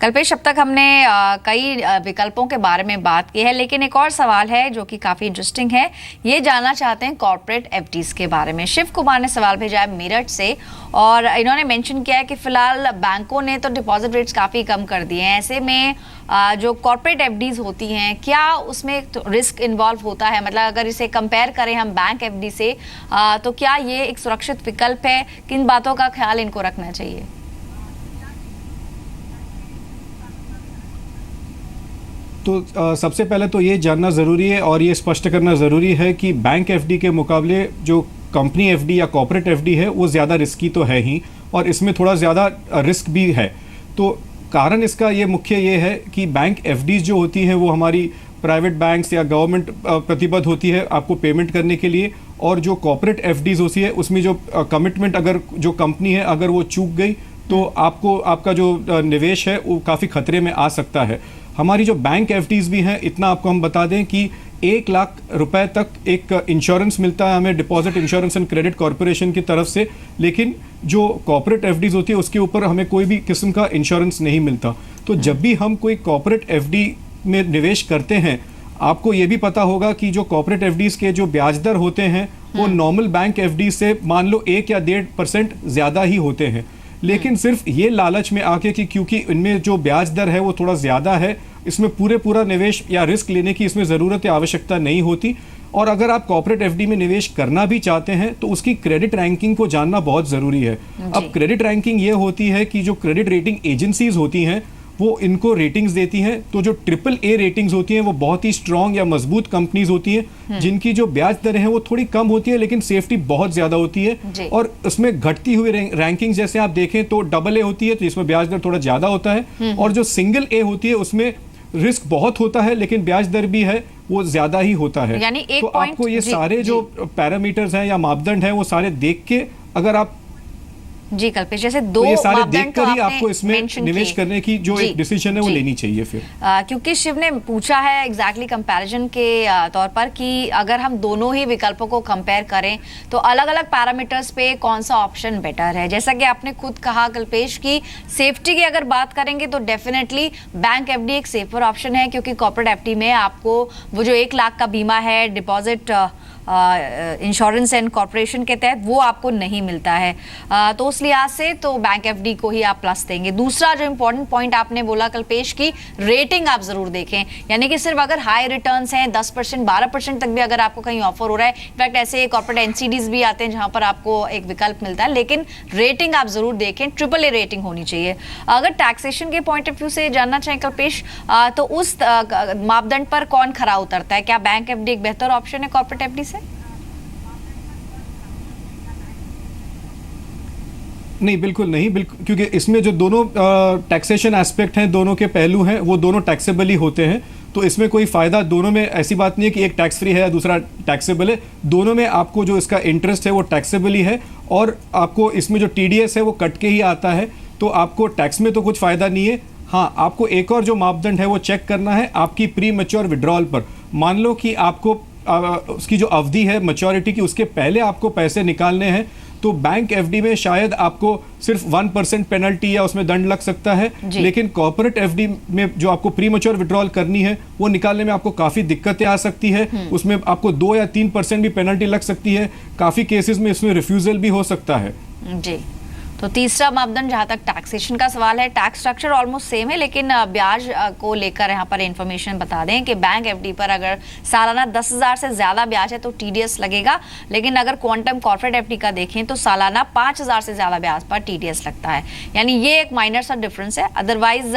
कल्पेश, अब तक हमने कई विकल्पों के बारे में बात की है, लेकिन एक और सवाल है जो कि काफ़ी इंटरेस्टिंग है। ये जानना चाहते हैं कॉर्पोरेट एफडीज के बारे में। शिव कुमार ने सवाल भेजा है मेरठ से और इन्होंने मेंशन किया है कि फिलहाल बैंकों ने तो डिपॉजिट रेट्स काफ़ी कम कर दिए हैं। ऐसे में जो कॉर्पोरेट एफडीज होती हैं, क्या उसमें तो रिस्क इन्वॉल्व होता है? मतलब अगर इसे कंपेयर करें हम बैंक एफडी से, तो क्या ये एक सुरक्षित विकल्प है? किन बातों का ख्याल इनको रखना चाहिए? तो सबसे पहले तो ये जानना ज़रूरी है और ये स्पष्ट करना ज़रूरी है कि बैंक एफडी के मुकाबले जो कंपनी एफडी या कॉर्पोरेट एफडी है वो ज़्यादा रिस्की तो है ही, और इसमें थोड़ा ज़्यादा रिस्क भी है। तो कारण इसका ये मुख्य ये है कि बैंक एफडीज जो होती हैं वो हमारी प्राइवेट बैंक्स या गवर्नमेंट प्रतिबद्ध होती है आपको पेमेंट करने के लिए, और जो कॉर्पोरेट एफडीज होती है उसमें जो कमिटमेंट अगर जो कंपनी है अगर वो चूक गई तो आपको आपका जो निवेश है वो काफ़ी खतरे में आ सकता है। हमारी जो बैंक एफडीज भी हैं, इतना आपको हम बता दें कि 1 लाख रुपए तक एक इंश्योरेंस मिलता है हमें deposit insurance and credit corporation की तरफ से, लेकिन जो कॉर्पोरेट एफडीज होती है उसके ऊपर हमें कोई भी किस्म का इंश्योरेंस नहीं मिलता। तो जब भी हम कोई कॉर्पोरेट एफडी में निवेश करते हैं, आपको ये भी पता होगा कि जो कॉर्पोरेट एफडीज के जो ब्याज दर होते हैं वो नॉर्मल बैंक एफडी से मान लो 1 या 1.5% ज़्यादा ही होते हैं। लेकिन सिर्फ ये लालच में आके कि क्योंकि इनमें जो ब्याज दर है वो थोड़ा ज़्यादा है, इसमें पूरा निवेश या रिस्क लेने की इसमें ज़रूरत या आवश्यकता नहीं होती। और अगर आप कॉर्पोरेट एफडी में निवेश करना भी चाहते हैं तो उसकी क्रेडिट रैंकिंग को जानना बहुत ज़रूरी है। अब क्रेडिट रैंकिंग ये होती है कि जो क्रेडिट रेटिंग एजेंसीज होती हैं वो इनको रेटिंग्स देती हैं। तो जो AAA रेटिंग्स होती हैं वो बहुत ही स्ट्रॉन्ग या मजबूत कंपनीज होती हैं जिनकी जो ब्याज दरें हैं वो थोड़ी कम होती है लेकिन सेफ्टी बहुत ज्यादा होती है। और उसमें घटती हुई रैंकिंग जैसे आप देखें तो AA होती है तो इसमें ब्याज दर थोड़ा ज्यादा होता है, और जो सिंगल A होती है उसमें रिस्क बहुत होता है लेकिन ब्याज दर भी है वो ज्यादा ही होता है। यानी तो आपको ये सारे जो पैरामीटर्स हैं या मापदंड हैं वो सारे देख के अगर आप जी कल्पेश, जैसे दो तो ये सारे मापदंड देखकर ही आपको इसमें निवेश करने की जो एक डिसीजन है वो लेनी चाहिए फिर। क्योंकि शिव ने पूछा है एग्जैक्टली कंपैरिजन के तौर पर कि अगर हम दोनों ही विकल्पों को कंपेयर करें तो अलग अलग पैरामीटर्स पे कौन सा ऑप्शन बेटर है। जैसा कि आपने खुद कहा कल्पेश की सेफ्टी की अगर बात करेंगे तो डेफिनेटली बैंक एफडी एक सेफर ऑप्शन है, क्योंकि कॉर्पोरेट एफडी में आपको वो जो 1 लाख का बीमा है डिपॉजिट इंश्योरेंस एंड कॉर्पोरेशन के तहत वो आपको नहीं मिलता है। तो उस लिहाज से तो बैंक एफडी को ही आप प्लस देंगे। दूसरा जो इंपॉर्टेंट पॉइंट आपने बोला कल्पेश की रेटिंग आप जरूर देखें, यानी कि सिर्फ अगर हाई रिटर्न्स हैं 10% 12% तक भी अगर आपको कहीं ऑफर हो रहा है, इनफैक्ट ऐसे कॉर्पोरेट एनसीडीज भी आते हैं जहां पर आपको एक विकल्प मिलता है, लेकिन रेटिंग आप जरूर देखें, AAA रेटिंग होनी चाहिए। अगर टैक्सेशन के पॉइंट ऑफ व्यू से जानना चाहें कल्पेश, तो उस मापदंड पर कौन खरा उतरता है? क्या बैंक एफडी एक बेहतर ऑप्शन है कॉर्पोरेट एफडी से? नहीं, बिल्कुल नहीं, बिल्कुल, क्योंकि इसमें जो दोनों टैक्सेशन एस्पेक्ट हैं, दोनों के पहलू हैं, वो दोनों टैक्सेबल ही होते हैं। तो इसमें कोई फ़ायदा दोनों में ऐसी बात नहीं है कि एक टैक्स फ्री है या दूसरा टैक्सेबल है। दोनों में आपको जो इसका इंटरेस्ट है वो टैक्सेबल ही है, और आपको इसमें जो TDS है वो कट के ही आता है, तो आपको टैक्स में तो कुछ फ़ायदा नहीं है। हाँ, आपको एक और जो मापदंड है वो चेक करना है आपकी प्री मैच्योर विड्रॉल पर। मान लो कि आपको उसकी जो अवधि है मैच्योरिटी की उसके पहले आपको पैसे निकालने हैं, तो बैंक एफडी में शायद आपको सिर्फ 1% पेनल्टी या उसमें दंड लग सकता है, लेकिन कॉर्पोरेट एफडी में जो आपको प्री मैच्योर विड्रॉल करनी है वो निकालने में आपको काफ़ी दिक्कतें आ सकती है। उसमें आपको 2 या 3% भी पेनल्टी लग सकती है। काफ़ी केसेस में इसमें रिफ्यूजल भी हो सकता है। जी, तो तीसरा मापदंड जहां तक टैक्सेशन का सवाल है, टैक्स स्ट्रक्चर ऑलमोस्ट सेम है, लेकिन ब्याज को लेकर यहाँ पर इंफॉर्मेशन बता दें कि बैंक एफडी पर अगर सालाना 10,000 से ज्यादा ब्याज है तो TDS लगेगा, लेकिन अगर क्वांटम कॉर्पोरेट एफडी का देखें तो सालाना 5,000 से ज्यादा ब्याज पर TDS लगता है। यानी ये एक माइनर सा डिफरेंस है। अदरवाइज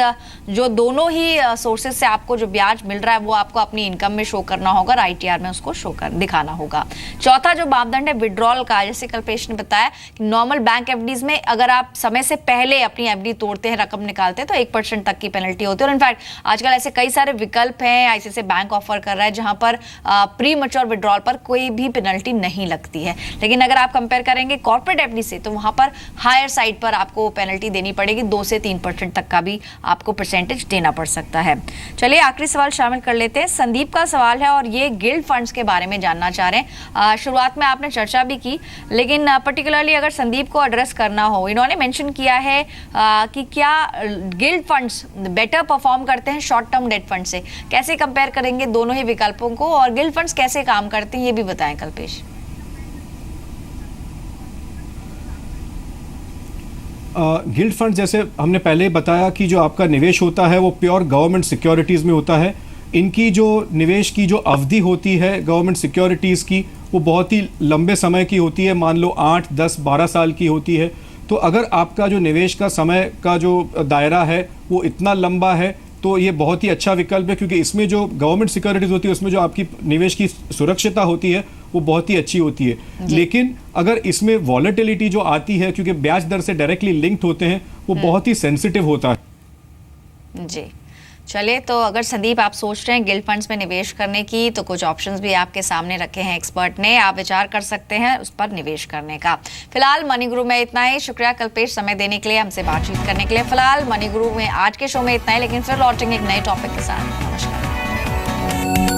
जो दोनों ही सोर्सेज से आपको जो ब्याज मिल रहा है वो आपको अपनी इनकम में शो करना होगा और ITR में उसको शो कर दिखाना होगा। चौथा जो मापदंड है विड्रॉल का, जैसे कल्पेश ने बताया कि नॉर्मल बैंक एफडीज में अगर आप समय से पहले अपनी एफडी तोड़ते हैं, रकम निकालते हैं, तो 1% तक की पेनल्टी होती है। और इनफैक्ट आजकल ऐसे कई सारे विकल्प हैं ICICI बैंक ऑफर कर रहा है जहां पर प्री मैच्योर विड्रॉल पर कोई भी पेनल्टी नहीं लगती है। लेकिन अगर आप कंपेयर करेंगे कॉर्पोरेट एफडी से तो वहां पर हायर साइड पर आपको पेनल्टी देनी पड़ेगी, 2 से 3% तक का भी आपको परसेंटेज देना पड़ सकता है। चलिए आखिरी सवाल शामिल कर लेते हैं। संदीप का सवाल है और ये गिल्ड फंड्स के बारे में जानना चाह रहे हैं। शुरुआत में आपने चर्चा भी की, लेकिन पर्टिकुलरली अगर संदीप को एड्रेस करना हो, इन्होंने मेंशन किया है कि क्या गिल्ड फंड्स बेटर परफॉर्म करते हैं शॉर्ट टर्म डेट फंड से। कैसे कंपेयर करेंगे दोनों ही विकल्पों को, और गिल्ड फंड्स कैसे काम करते हैं ये भी बताएं कल्पेश। गिल्ड फंड जैसे हमने पहले बताया कि जो आपका निवेश होता है वो प्योर गवर्नमेंट सिक्योरिटीज़ में होता है। इनकी जो निवेश की जो अवधि होती है गवर्नमेंट सिक्योरिटीज़ की, वो बहुत ही लंबे समय की होती है, मान लो 8, 10, 12 साल की होती है। तो अगर आपका जो निवेश का समय का जो दायरा है वो इतना लंबा है तो ये बहुत ही अच्छा विकल्प है, क्योंकि इसमें जो गवर्नमेंट सिक्योरिटीज़ होती है उसमें जो आपकी निवेश की सुरक्षिता होती है वो बहुत ही अच्छी होती है। लेकिन अगर इसमें वॉलेटिलिटी जो आती है, क्योंकि ब्याज दर से डायरेक्टली लिंक्ड होते हैं, वो बहुत ही सेंसिटिव होता है। जी चलिए, तो अगर संदीप आप सोच रहे हैं गिल्ड फंड्स में निवेश करने की, तो कुछ ऑप्शंस भी आपके सामने रखे हैं एक्सपर्ट ने, आप विचार कर सकते हैं उस पर निवेश करने का। फिलहाल मनी गुरु में इतना ही। शुक्रिया कल्पेश समय देने के लिए, हमसे बातचीत करने के लिए। फिलहाल मनी गुरु में आज के शो में इतना ही, लेकिन फिर लौटेंगे एक नए टॉपिक के साथ। नमस्कार।